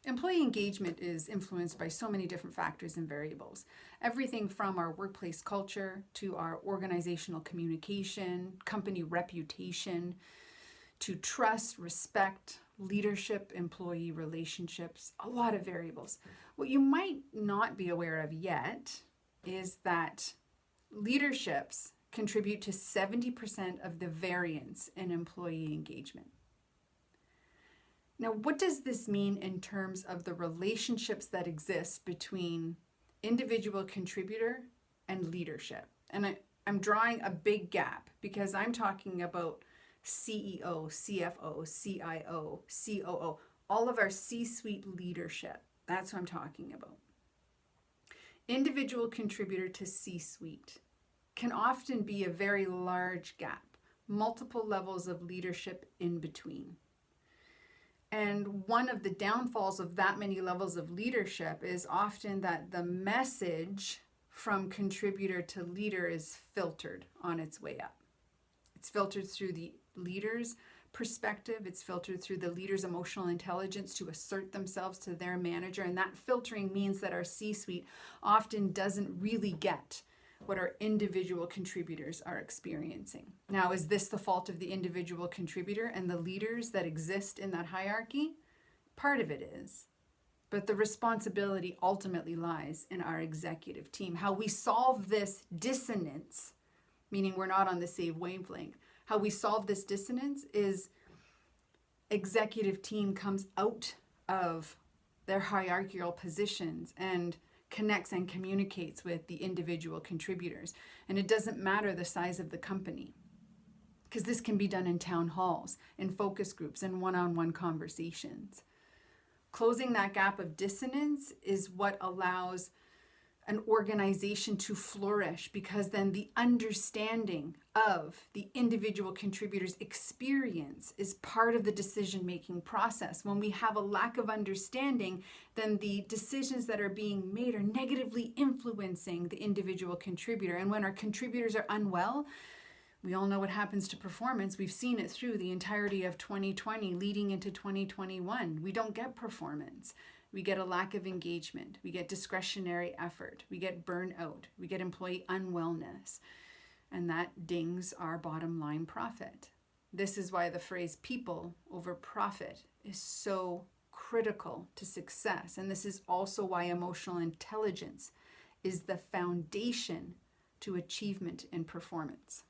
Employee engagement is influenced by so many different factors and variables. Everything from our workplace culture to our organizational communication, company reputation, to trust, respect, leadership, employee relationships, a lot of variables. What you might not be aware of yet is that leaderships contribute to 70% of the variance in employee engagement. Now, what does this mean in terms of the relationships that exist between individual contributor and leadership? And I'm drawing a big gap because I'm talking about CEO, CFO, CIO, COO, all of our C-suite leadership. That's what I'm talking about. Individual contributor to C-suite can often be a very large gap, multiple levels of leadership in between. And one of the downfalls of that many levels of leadership is often that the message from contributor to leader is filtered on its way up. It's filtered through the leader's perspective. It's filtered through the leader's emotional intelligence to assert themselves to their manager. And that filtering means that our C-suite often doesn't really get what our individual contributors are experiencing. Now, is this the fault of the individual contributor and the leaders that exist in that hierarchy? Part of it is. But the responsibility ultimately lies in our executive team. How we solve this dissonance, meaning we're not on the same wavelength, how we solve this dissonance is executive team comes out of their hierarchical positions and connects and communicates with the individual contributors. And it doesn't matter the size of the company, because this can be done in town halls, in focus groups, in one-on-one conversations. Closing that gap of dissonance is what allows an organization to flourish, because then the understanding of the individual contributor's experience is part of the decision-making process. When we have a lack of understanding, then the decisions that are being made are negatively influencing the individual contributor. And when our contributors are unwell, we all know what happens to performance. We've seen it through the entirety of 2020 leading into 2021. We don't get performance. We get a lack of engagement. We get discretionary effort. We get burnout. We get employee unwellness. And that dings our bottom line profit. This is why the phrase people over profit is so critical to success. And this is also why emotional intelligence is the foundation to achievement and performance.